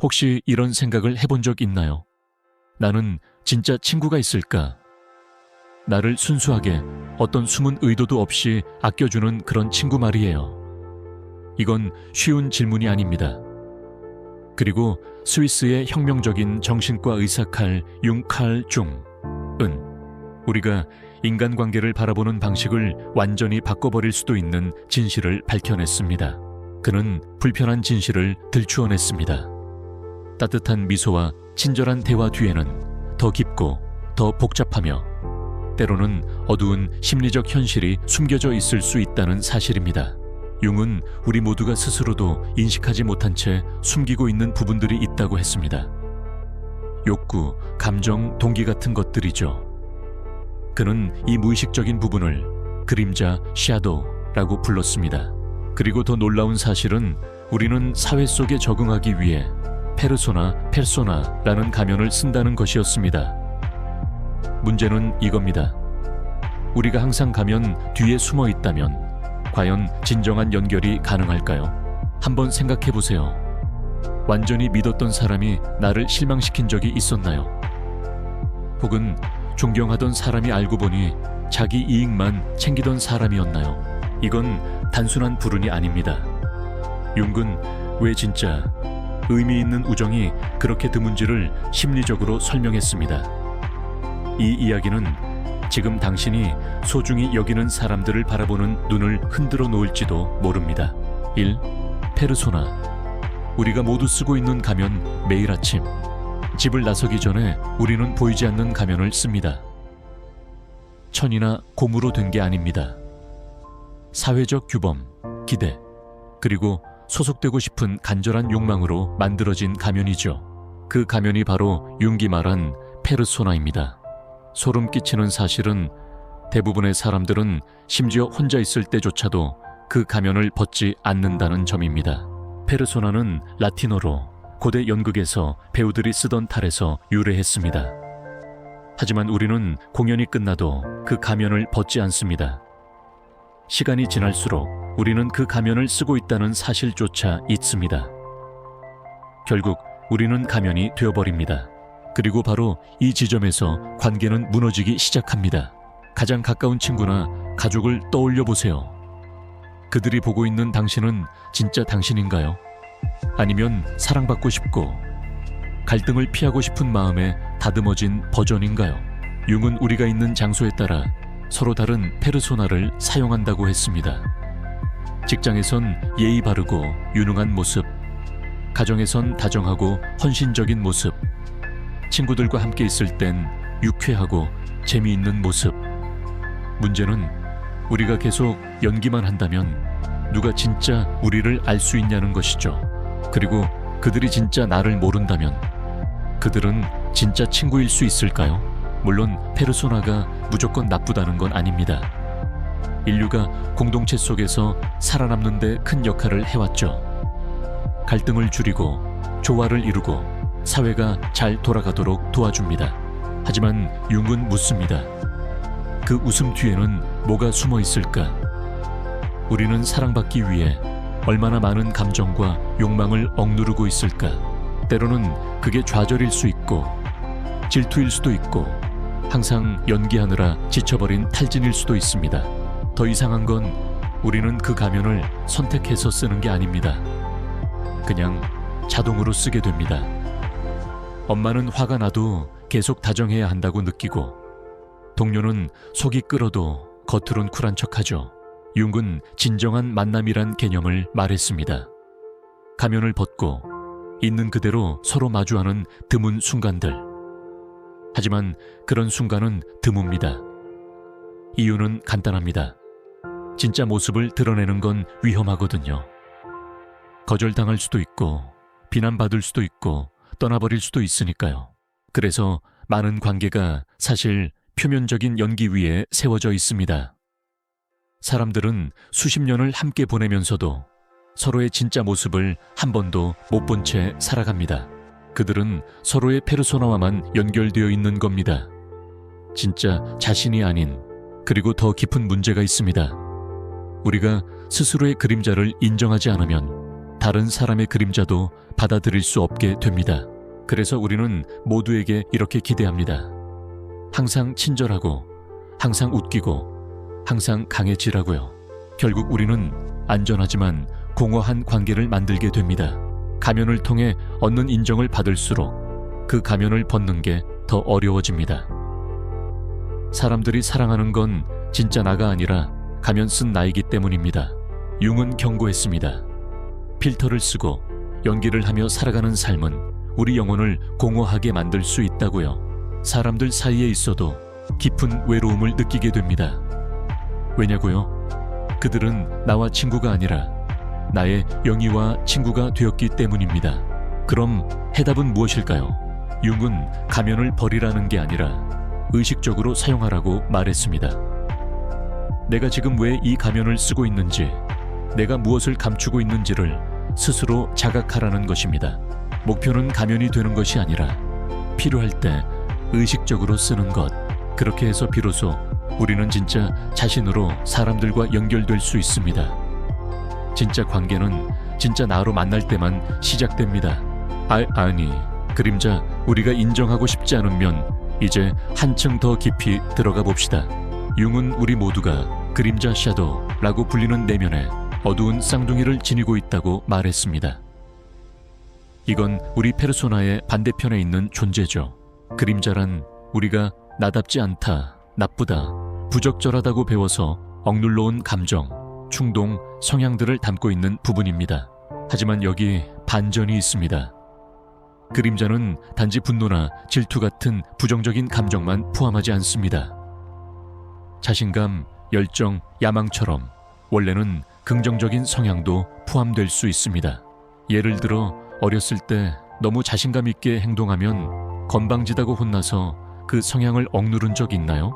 혹시 이런 생각을 해본 적 있나요? 나는 진짜 친구가 있을까? 나를 순수하게 어떤 숨은 의도도 없이 아껴주는 그런 친구 말이에요. 이건 쉬운 질문이 아닙니다. 그리고 스위스의 혁명적인 정신과 의사 융칼 중은 우리가 인간관계를 바라보는 방식을 완전히 바꿔버릴 수도 있는 진실을 밝혀냈습니다. 그는 불편한 진실을 들추어냈습니다. 따뜻한 미소와 친절한 대화 뒤에는 더 깊고 더 복잡하며 때로는 어두운 심리적 현실이 숨겨져 있을 수 있다는 사실입니다. 융은 우리 모두가 스스로도 인식하지 못한 채 숨기고 있는 부분들이 있다고 했습니다. 욕구, 감정, 동기 같은 것들이죠. 그는 이 무의식적인 부분을 그림자, 샤도우라고 불렀습니다. 그리고 더 놀라운 사실은 우리는 사회 속에 적응하기 위해 페르소나라는 가면을 쓴다는 것이었습니다. 문제는 이겁니다. 우리가 항상 가면 뒤에 숨어 있다면 과연 진정한 연결이 가능할까요? 한번 생각해 보세요. 완전히 믿었던 사람이 나를 실망시킨 적이 있었나요? 혹은 존경하던 사람이 알고 보니 자기 이익만 챙기던 사람이었나요? 이건 단순한 불운이 아닙니다. 융은 왜 진짜 의미 있는 우정이 그렇게 드문지를 심리적으로 설명했습니다. 이 이야기는 지금 당신이 소중히 여기는 사람들을 바라보는 눈을 흔들어 놓을지도 모릅니다. 1. 페르소나. 우리가 모두 쓰고 있는 가면 매일 아침 집을 나서기 전에 우리는 보이지 않는 가면을 씁니다. 천이나 곰으로 된 게 아닙니다. 사회적 규범, 기대, 그리고 소속되고 싶은 간절한 욕망으로 만들어진 가면이죠. 그 가면이 바로 융이 말한 페르소나입니다. 소름 끼치는 사실은 대부분의 사람들은 심지어 혼자 있을 때조차도 그 가면을 벗지 않는다는 점입니다. 페르소나는 라틴어로 고대 연극에서 배우들이 쓰던 탈에서 유래했습니다. 하지만 우리는 공연이 끝나도 그 가면을 벗지 않습니다. 시간이 지날수록 우리는 그 가면을 쓰고 있다는 사실조차 잊습니다. 결국 우리는 가면이 되어버립니다. 그리고 바로 이 지점에서 관계는 무너지기 시작합니다. 가장 가까운 친구나 가족을 떠올려 보세요. 그들이 보고 있는 당신은 진짜 당신인가요? 아니면 사랑받고 싶고 갈등을 피하고 싶은 마음에 다듬어진 버전인가요? 융은 우리가 있는 장소에 따라 서로 다른 페르소나를 사용한다고 했습니다. 직장에선 예의 바르고 유능한 모습, 가정에선 다정하고 헌신적인 모습, 친구들과 함께 있을 땐 유쾌하고 재미있는 모습. 문제는 우리가 계속 연기만 한다면 누가 진짜 우리를 알 수 있냐는 것이죠. 그리고 그들이 진짜 나를 모른다면 그들은 진짜 친구일 수 있을까요? 물론 페르소나가 무조건 나쁘다는 건 아닙니다. 인류가 공동체 속에서 살아남는 데 큰 역할을 해왔죠. 갈등을 줄이고 조화를 이루고 사회가 잘 돌아가도록 도와줍니다. 하지만 융은 묻습니다. 그 웃음 뒤에는 뭐가 숨어 있을까? 우리는 사랑받기 위해 얼마나 많은 감정과 욕망을 억누르고 있을까? 때로는 그게 좌절일 수 있고 질투일 수도 있고 항상 연기하느라 지쳐버린 탈진일 수도 있습니다. 더 이상한 건 우리는 그 가면을 선택해서 쓰는 게 아닙니다. 그냥 자동으로 쓰게 됩니다. 엄마는 화가 나도 계속 다정해야 한다고 느끼고 동료는 속이 끓어도 겉으론 쿨한 척하죠. 융은 진정한 만남이란 개념을 말했습니다. 가면을 벗고 있는 그대로 서로 마주하는 드문 순간들. 하지만 그런 순간은 드뭅니다. 이유는 간단합니다. 진짜 모습을 드러내는 건 위험하거든요. 거절당할 수도 있고 비난받을 수도 있고 떠나버릴 수도 있으니까요. 그래서 많은 관계가 사실 표면적인 연기 위에 세워져 있습니다. 사람들은 수십 년을 함께 보내면서도 서로의 진짜 모습을 한 번도 못 본 채 살아갑니다. 그들은 서로의 페르소나와만 연결되어 있는 겁니다. 진짜 자신이 아닌, 그리고 더 깊은 문제가 있습니다. 우리가 스스로의 그림자를 인정하지 않으면 다른 사람의 그림자도 받아들일 수 없게 됩니다. 그래서 우리는 모두에게 이렇게 기대합니다. 항상 친절하고, 항상 웃기고, 항상 강해지라고요. 결국 우리는 안전하지만 공허한 관계를 만들게 됩니다. 가면을 통해 얻는 인정을 받을수록 그 가면을 벗는 게 더 어려워집니다. 사람들이 사랑하는 건 진짜 나가 아니라 가면 쓴 나이기 때문입니다. 융은 경고했습니다. 필터를 쓰고 연기를 하며 살아가는 삶은 우리 영혼을 공허하게 만들 수 있다고요. 사람들 사이에 있어도 깊은 외로움을 느끼게 됩니다. 왜냐고요? 그들은 나와 친구가 아니라 나의 영이와 친구가 되었기 때문입니다. 그럼 해답은 무엇일까요? 융은 가면을 버리라는 게 아니라 의식적으로 사용하라고 말했습니다. 내가 지금 왜 이 가면을 쓰고 있는지, 내가 무엇을 감추고 있는지를 스스로 자각하라는 것입니다. 목표는 가면이 되는 것이 아니라 필요할 때 의식적으로 쓰는 것. 그렇게 해서 비로소 우리는 진짜 자신으로 사람들과 연결될 수 있습니다. 진짜 관계는 진짜 나로 만날 때만 시작됩니다. 아니, 그림자, 우리가 인정하고 싶지 않으면 이제 한층 더 깊이 들어가 봅시다. 융은 우리 모두가 그림자 섀도우라고 불리는 내면에 어두운 쌍둥이를 지니고 있다고 말했습니다. 이건 우리 페르소나의 반대편에 있는 존재죠. 그림자란 우리가 나답지 않다, 나쁘다, 부적절하다고 배워서 억눌러온 감정, 충동, 성향들을 담고 있는 부분입니다. 하지만 여기 반전이 있습니다. 그림자는 단지 분노나 질투 같은 부정적인 감정만 포함하지 않습니다. 자신감, 열정, 야망처럼 원래는 긍정적인 성향도 포함될 수 있습니다. 예를 들어 어렸을 때 너무 자신감 있게 행동하면 건방지다고 혼나서 그 성향을 억누른 적 있나요?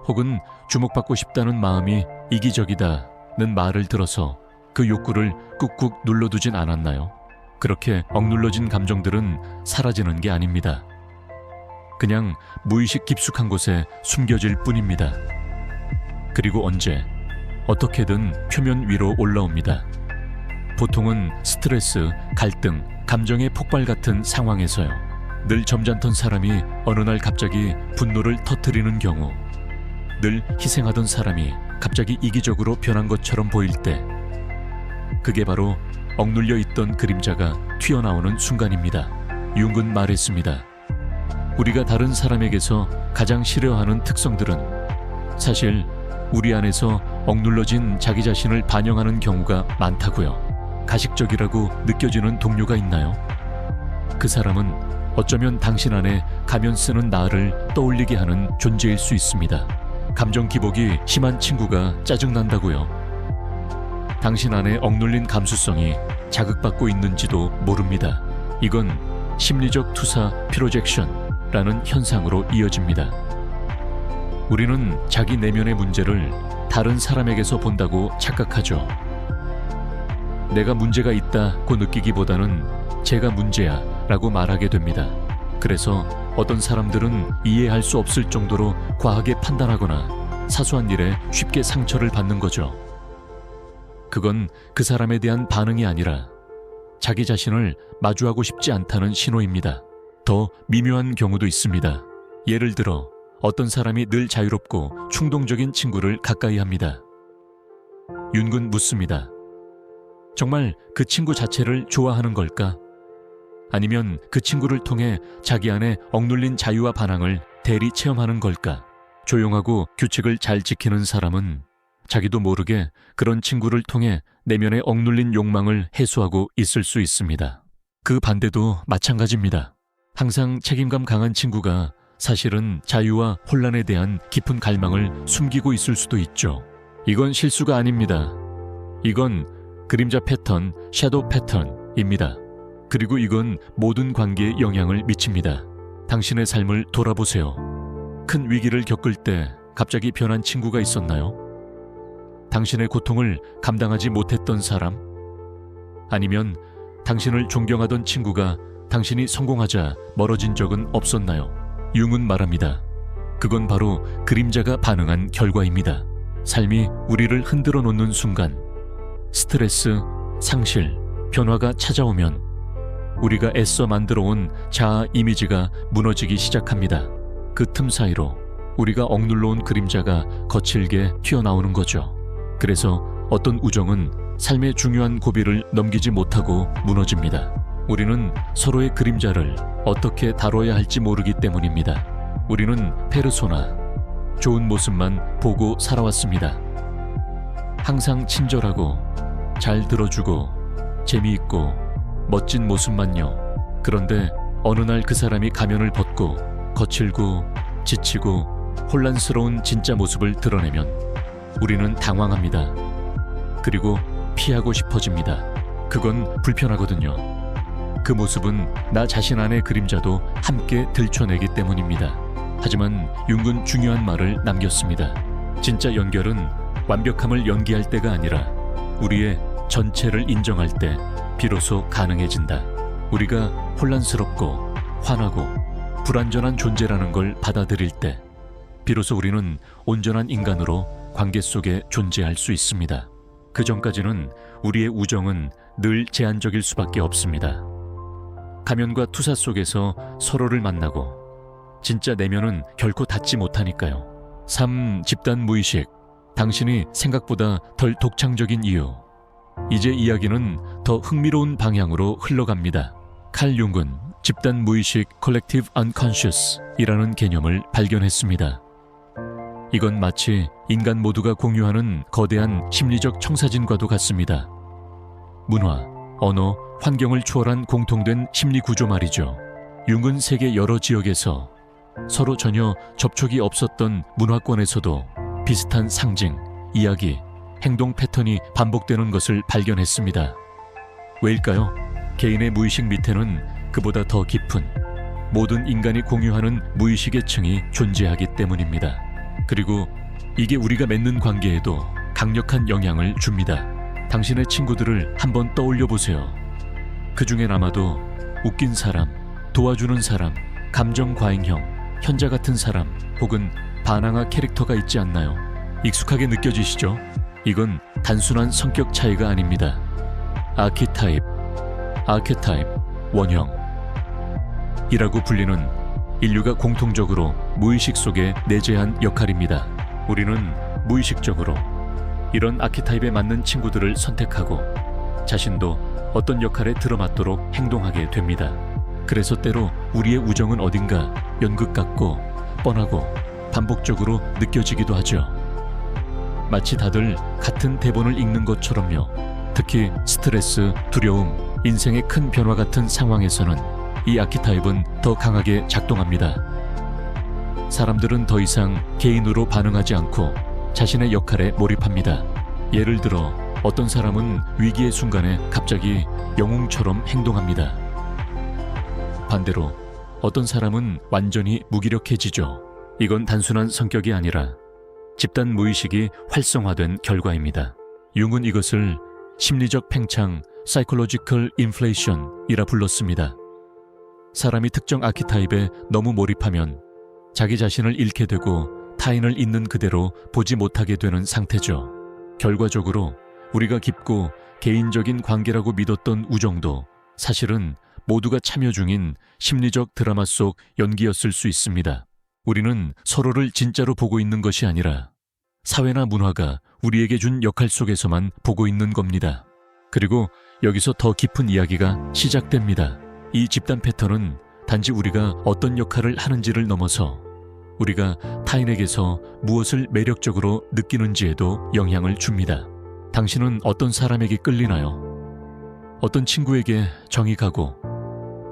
혹은 주목받고 싶다는 마음이 이기적이다는 말을 들어서 그 욕구를 꾹꾹 눌러두진 않았나요? 그렇게 억눌러진 감정들은 사라지는 게 아닙니다. 그냥 무의식 깊숙한 곳에 숨겨질 뿐입니다. 그리고 언제, 어떻게든 표면 위로 올라옵니다. 보통은 스트레스, 갈등, 감정의 폭발 같은 상황에서요. 늘 점잖던 사람이 어느 날 갑자기 분노를 터뜨리는 경우, 늘 희생하던 사람이 갑자기 이기적으로 변한 것처럼 보일 때, 그게 바로 억눌려 있던 그림자가 튀어나오는 순간입니다. 융은 말했습니다. 우리가 다른 사람에게서 가장 싫어하는 특성들은 사실 우리 안에서 억눌러진 자기 자신을 반영하는 경우가 많다고요. 가식적이라고 느껴지는 동료가 있나요? 그 사람은 어쩌면 당신 안에 가면 쓰는 나를 떠올리게 하는 존재일 수 있습니다. 감정 기복이 심한 친구가 짜증난다고요. 당신 안에 억눌린 감수성이 자극받고 있는지도 모릅니다. 이건 심리적 투사 프로젝션라는 현상으로 이어집니다. 우리는 자기 내면의 문제를 다른 사람에게서 본다고 착각하죠. 내가 문제가 있다고 느끼기보다는 제가 문제야 라고 말하게 됩니다. 그래서 어떤 사람들은 이해할 수 없을 정도로 과하게 판단하거나 사소한 일에 쉽게 상처를 받는 거죠. 그건 그 사람에 대한 반응이 아니라 자기 자신을 마주하고 싶지 않다는 신호입니다. 더 미묘한 경우도 있습니다. 예를 들어 어떤 사람이 늘 자유롭고 충동적인 친구를 가까이 합니다. 윤군 묻습니다. 정말 그 친구 자체를 좋아하는 걸까? 아니면 그 친구를 통해 자기 안에 억눌린 자유와 반항을 대리 체험하는 걸까? 조용하고 규칙을 잘 지키는 사람은 자기도 모르게 그런 친구를 통해 내면에 억눌린 욕망을 해소하고 있을 수 있습니다. 그 반대도 마찬가지입니다. 항상 책임감 강한 친구가 사실은 자유와 혼란에 대한 깊은 갈망을 숨기고 있을 수도 있죠. 이건 실수가 아닙니다. 이건 그림자 패턴, 섀도우 패턴입니다. 그리고 이건 모든 관계에 영향을 미칩니다. 당신의 삶을 돌아보세요. 큰 위기를 겪을 때 갑자기 변한 친구가 있었나요? 당신의 고통을 감당하지 못했던 사람? 아니면 당신을 존경하던 친구가 당신이 성공하자 멀어진 적은 없었나요? 융은 말합니다. 그건 바로 그림자가 반응한 결과입니다. 삶이 우리를 흔들어 놓는 순간 스트레스, 상실, 변화가 찾아오면 우리가 애써 만들어온 자아 이미지가 무너지기 시작합니다. 그 틈 사이로 우리가 억눌러온 그림자가 거칠게 튀어나오는 거죠. 그래서 어떤 우정은 삶의 중요한 고비를 넘기지 못하고 무너집니다. 우리는 서로의 그림자를 어떻게 다뤄야 할지 모르기 때문입니다. 우리는 페르소나, 좋은 모습만 보고 살아왔습니다. 항상 친절하고 잘 들어주고 재미있고 멋진 모습만요. 그런데 어느 날 그 사람이 가면을 벗고 거칠고 지치고 혼란스러운 진짜 모습을 드러내면 우리는 당황합니다. 그리고 피하고 싶어집니다. 그건 불편하거든요. 그 모습은 나 자신 안의 그림자도 함께 들춰내기 때문입니다. 하지만 융은 중요한 말을 남겼습니다. 진짜 연결은 완벽함을 연기할 때가 아니라 우리의 전체를 인정할 때 비로소 가능해진다. 우리가 혼란스럽고 화나고 불완전한 존재라는 걸 받아들일 때 비로소 우리는 온전한 인간으로 관계 속에 존재할 수 있습니다. 그 전까지는 우리의 우정은 늘 제한적일 수밖에 없습니다. 가면과 투사 속에서 서로를 만나고 진짜 내면은 결코 닿지 못하니까요. 3. 집단 무의식. 당신이 생각보다 덜 독창적인 이유. 이제 이야기는 더 흥미로운 방향으로 흘러갑니다. 칼 융은 집단 무의식 (collective unconscious) 이라는 개념을 발견했습니다. 이건 마치 인간 모두가 공유하는 거대한 심리적 청사진과도 같습니다. 문화, 언어, 환경을 초월한 공통된 심리 구조 말이죠. 융은 세계 여러 지역에서 서로 전혀 접촉이 없었던 문화권에서도 비슷한 상징, 이야기, 행동 패턴이 반복되는 것을 발견했습니다. 왜일까요? 개인의 무의식 밑에는 그보다 더 깊은 모든 인간이 공유하는 무의식의 층이 존재하기 때문입니다. 그리고 이게 우리가 맺는 관계에도 강력한 영향을 줍니다. 당신의 친구들을 한번 떠올려 보세요. 그 중엔 아마도 웃긴 사람, 도와주는 사람, 감정 과잉형, 현자 같은 사람 혹은 반항아 캐릭터가 있지 않나요? 익숙하게 느껴지시죠? 이건 단순한 성격 차이가 아닙니다. 아키타입, 원형이라고 불리는 인류가 공통적으로 무의식 속에 내재한 역할입니다. 우리는 무의식적으로 이런 아키타입에 맞는 친구들을 선택하고 자신도 어떤 역할에 들어맞도록 행동하게 됩니다. 그래서 때로 우리의 우정은 어딘가 연극 같고 뻔하고 반복적으로 느껴지기도 하죠. 마치 다들 같은 대본을 읽는 것처럼요. 특히 스트레스, 두려움, 인생의 큰 변화 같은 상황에서는 이 아키타입은 더 강하게 작동합니다. 사람들은 더 이상 개인으로 반응하지 않고 자신의 역할에 몰입합니다. 예를 들어 어떤 사람은 위기의 순간에 갑자기 영웅처럼 행동합니다. 반대로 어떤 사람은 완전히 무기력해지죠. 이건 단순한 성격이 아니라 집단 무의식이 활성화된 결과입니다. 융은 이것을 심리적 팽창, psychological inflation이라 불렀습니다. 사람이 특정 아키타입에 너무 몰입하면 자기 자신을 잃게 되고 타인을 있는 그대로 보지 못하게 되는 상태죠. 결과적으로 우리가 깊고 개인적인 관계라고 믿었던 우정도 사실은 모두가 참여 중인 심리적 드라마 속 연기였을 수 있습니다. 우리는 서로를 진짜로 보고 있는 것이 아니라 사회나 문화가 우리에게 준 역할 속에서만 보고 있는 겁니다. 그리고 여기서 더 깊은 이야기가 시작됩니다. 이 집단 패턴은 단지 우리가 어떤 역할을 하는지를 넘어서 우리가 타인에게서 무엇을 매력적으로 느끼는지에도 영향을 줍니다. 당신은 어떤 사람에게 끌리나요? 어떤 친구에게 정이 가고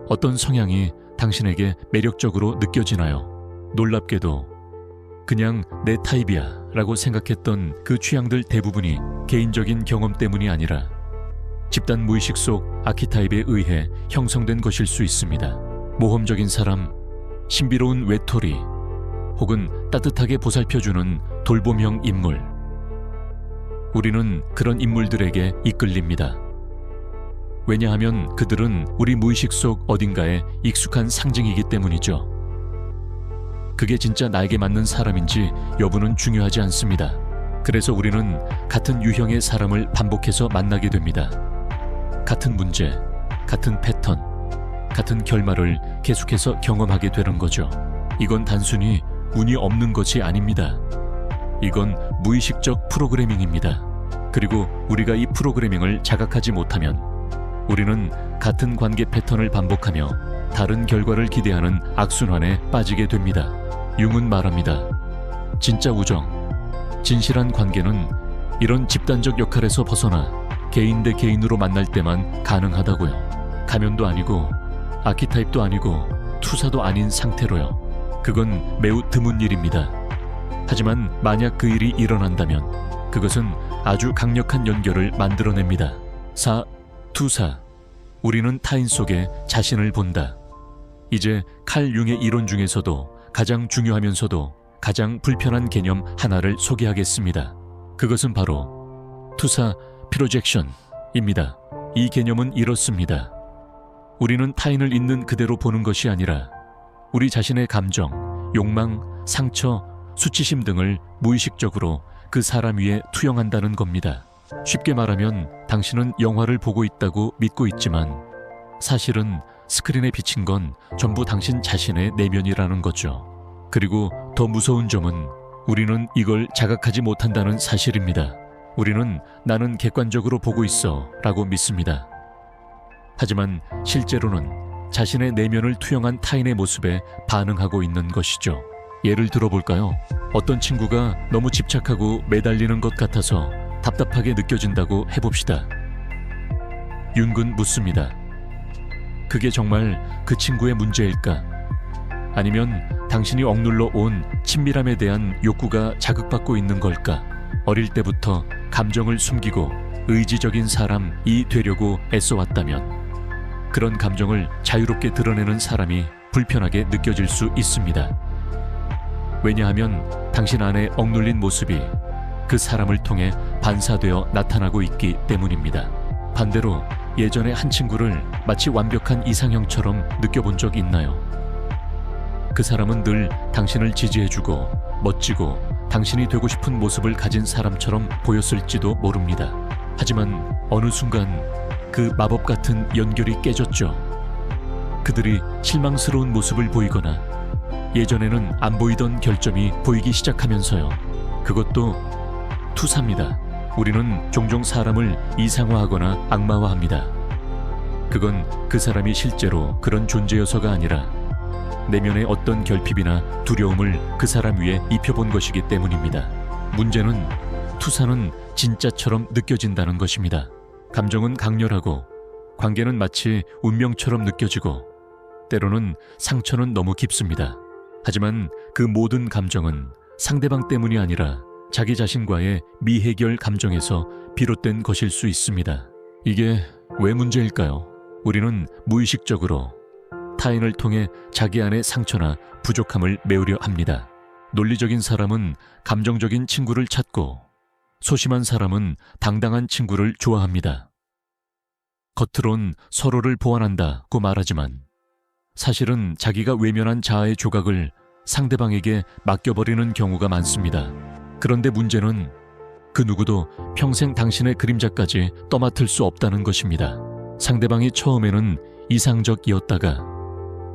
어떤 성향이 당신에게 매력적으로 느껴지나요? 놀랍게도 그냥 내 타입이야 라고 생각했던 그 취향들 대부분이 개인적인 경험 때문이 아니라 집단 무의식 속 아키타입에 의해 형성된 것일 수 있습니다. 모험적인 사람, 신비로운 외톨이, 혹은 따뜻하게 보살펴주는 돌봄형 인물. 우리는 그런 인물들에게 이끌립니다. 왜냐하면 그들은 우리 무의식 속 어딘가에 익숙한 상징이기 때문이죠. 그게 진짜 나에게 맞는 사람인지 여부는 중요하지 않습니다. 그래서 우리는 같은 유형의 사람을 반복해서 만나게 됩니다. 같은 문제, 같은 패턴, 같은 결말을 계속해서 경험하게 되는 거죠. 이건 단순히 운이 없는 것이 아닙니다. 이건 무의식적 프로그래밍입니다. 그리고 우리가 이 프로그래밍을 자각하지 못하면 우리는 같은 관계 패턴을 반복하며 다른 결과를 기대하는 악순환에 빠지게 됩니다. 융은 말합니다. 진짜 우정, 진실한 관계는 이런 집단적 역할에서 벗어나 개인 대 개인으로 만날 때만 가능하다고요. 가면도 아니고 아키타입도 아니고 투사도 아닌 상태로요. 그건 매우 드문 일입니다. 하지만 만약 그 일이 일어난다면 그것은 아주 강력한 연결을 만들어냅니다. 투사. 우리는 타인 속에 자신을 본다. 이제 칼 융의 이론 중에서도 가장 중요하면서도 가장 불편한 개념 하나를 소개하겠습니다. 그것은 바로 투사 프로젝션입니다. 이 개념은 이렇습니다. 우리는 타인을 있는 그대로 보는 것이 아니라 우리 자신의 감정, 욕망, 상처, 수치심 등을 무의식적으로 그 사람 위에 투영한다는 겁니다. 쉽게 말하면 당신은 영화를 보고 있다고 믿고 있지만 사실은 스크린에 비친 건 전부 당신 자신의 내면이라는 거죠. 그리고 더 무서운 점은 우리는 이걸 자각하지 못한다는 사실입니다. 우리는 나는 객관적으로 보고 있어 라고 믿습니다. 하지만 실제로는 자신의 내면을 투영한 타인의 모습에 반응하고 있는 것이죠. 예를 들어볼까요? 어떤 친구가 너무 집착하고 매달리는 것 같아서 답답하게 느껴진다고 해봅시다. 윤근 묻습니다. 그게 정말 그 친구의 문제일까? 아니면 당신이 억눌러 온 친밀함에 대한 욕구가 자극받고 있는 걸까? 어릴 때부터 감정을 숨기고 의지적인 사람이 되려고 애써왔다면 그런 감정을 자유롭게 드러내는 사람이 불편하게 느껴질 수 있습니다. 왜냐하면 당신 안에 억눌린 모습이 그 사람을 통해 반사되어 나타나고 있기 때문입니다. 반대로 예전에 한 친구를 마치 완벽한 이상형처럼 느껴본 적 있나요? 그 사람은 늘 당신을 지지해주고 멋지고 당신이 되고 싶은 모습을 가진 사람처럼 보였을지도 모릅니다. 하지만 어느 순간 그 마법 같은 연결이 깨졌죠. 그들이 실망스러운 모습을 보이거나 예전에는 안 보이던 결점이 보이기 시작하면서요. 그것도 투사입니다. 우리는 종종 사람을 이상화하거나 악마화합니다. 그건 그 사람이 실제로 그런 존재여서가 아니라 내면의 어떤 결핍이나 두려움을 그 사람 위에 입혀본 것이기 때문입니다. 문제는 투사는 진짜처럼 느껴진다는 것입니다. 감정은 강렬하고 관계는 마치 운명처럼 느껴지고 때로는 상처는 너무 깊습니다. 하지만 그 모든 감정은 상대방 때문이 아니라 자기 자신과의 미해결 감정에서 비롯된 것일 수 있습니다. 이게 왜 문제일까요? 우리는 무의식적으로 타인을 통해 자기 안의 상처나 부족함을 메우려 합니다. 논리적인 사람은 감정적인 친구를 찾고 소심한 사람은 당당한 친구를 좋아합니다. 겉으론 서로를 보완한다고 말하지만 사실은 자기가 외면한 자아의 조각을 상대방에게 맡겨버리는 경우가 많습니다. 그런데 문제는 그 누구도 평생 당신의 그림자까지 떠맡을 수 없다는 것입니다. 상대방이 처음에는 이상적이었다가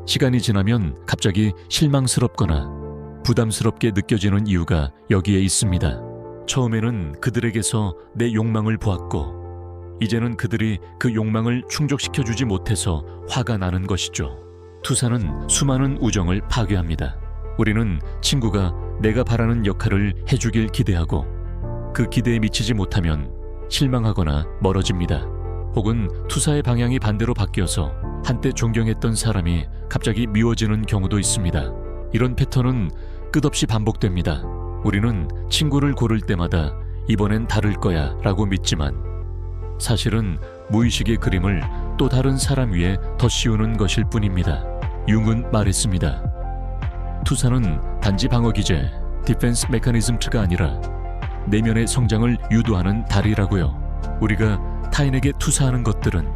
시간이 지나면 갑자기 실망스럽거나 부담스럽게 느껴지는 이유가 여기에 있습니다. 처음에는 그들에게서 내 욕망을 보았고 이제는 그들이 그 욕망을 충족시켜주지 못해서 화가 나는 것이죠. 투사는 수많은 우정을 파괴합니다. 우리는 친구가 내가 바라는 역할을 해주길 기대하고 그 기대에 미치지 못하면 실망하거나 멀어집니다. 혹은 투사의 방향이 반대로 바뀌어서 한때 존경했던 사람이 갑자기 미워지는 경우도 있습니다. 이런 패턴은 끝없이 반복됩니다. 우리는 친구를 고를 때마다 이번엔 다를 거야 라고 믿지만 사실은 무의식의 그림을 또 다른 사람 위에 더 씌우는 것일 뿐입니다. 융은 말했습니다. 투사는 단지 방어기제, 디펜스 메커니즘트가 아니라 내면의 성장을 유도하는 다리라고요. 우리가 타인에게 투사하는 것들은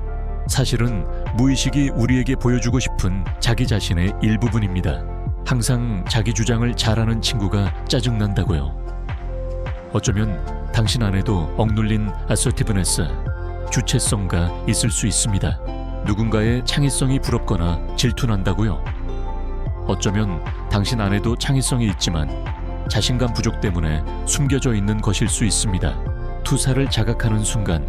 사실은 무의식이 우리에게 보여주고 싶은 자기 자신의 일부분입니다. 항상 자기 주장을 잘하는 친구가 짜증난다고요. 어쩌면 당신 안에도 억눌린 아서티브네스, 주체성가 있을 수 있습니다. 누군가의 창의성이 부럽거나 질투난다고요? 어쩌면 당신 안에도 창의성이 있지만 자신감 부족 때문에 숨겨져 있는 것일 수 있습니다. 투사를 자각하는 순간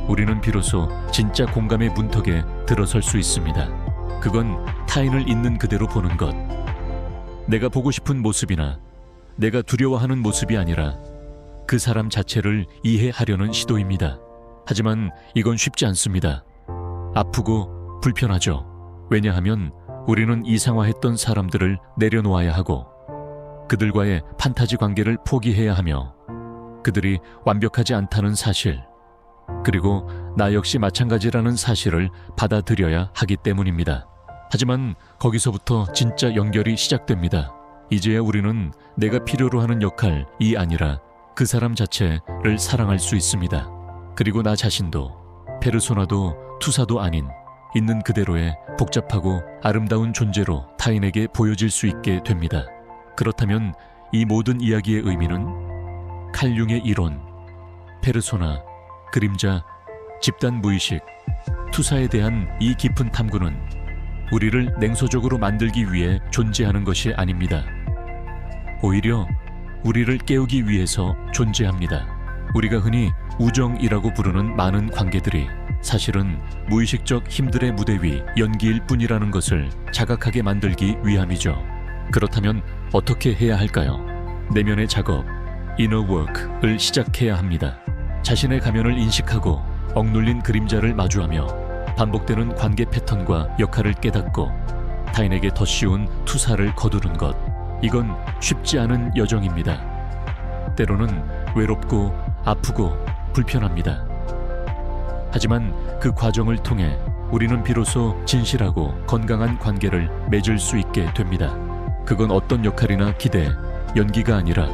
우리는 비로소 진짜 공감의 문턱에 들어설 수 있습니다. 그건 타인을 있는 그대로 보는 것. 내가 보고 싶은 모습이나 내가 두려워하는 모습이 아니라 그 사람 자체를 이해하려는 시도입니다. 하지만 이건 쉽지 않습니다. 아프고 불편하죠. 왜냐하면 우리는 이상화했던 사람들을 내려놓아야 하고 그들과의 판타지 관계를 포기해야 하며 그들이 완벽하지 않다는 사실, 그리고 나 역시 마찬가지라는 사실을 받아들여야 하기 때문입니다. 하지만 거기서부터 진짜 연결이 시작됩니다. 이제야 우리는 내가 필요로 하는 역할이 아니라 그 사람 자체를 사랑할 수 있습니다. 그리고 나 자신도, 페르소나도 투사도 아닌 있는 그대로의 복잡하고 아름다운 존재로 타인에게 보여질 수 있게 됩니다. 그렇다면 이 모든 이야기의 의미는 칼융의 이론, 페르소나, 그림자, 집단 무의식, 투사에 대한 이 깊은 탐구는 우리를 냉소적으로 만들기 위해 존재하는 것이 아닙니다. 오히려 우리를 깨우기 위해서 존재합니다. 우리가 흔히 우정이라고 부르는 많은 관계들이 사실은 무의식적 힘들의 무대 위 연기일 뿐이라는 것을 자각하게 만들기 위함이죠. 그렇다면 어떻게 해야 할까요? 내면의 작업, inner work을 시작해야 합니다. 자신의 가면을 인식하고 억눌린 그림자를 마주하며 반복되는 관계 패턴과 역할을 깨닫고 타인에게 더 쉬운 투사를 거두는 것. 이건 쉽지 않은 여정입니다. 때로는 외롭고 아프고 불편합니다. 하지만 그 과정을 통해 우리는 비로소 진실하고 건강한 관계를 맺을 수 있게 됩니다. 그건 어떤 역할이나 기대, 연기가 아니라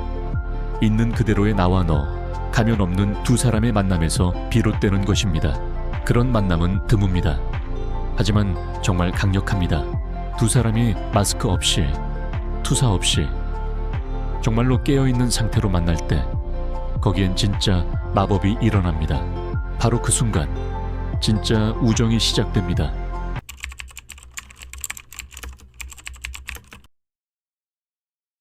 있는 그대로의 나와 너, 가면 없는 두 사람의 만남에서 비롯되는 것입니다. 그런 만남은 드뭅니다. 하지만 정말 강력합니다. 두 사람이 마스크 없이, 투사 없이 정말로 깨어있는 상태로 만날 때 거기엔 진짜 마법이 일어납니다. 바로 그 순간 진짜 우정이 시작됩니다.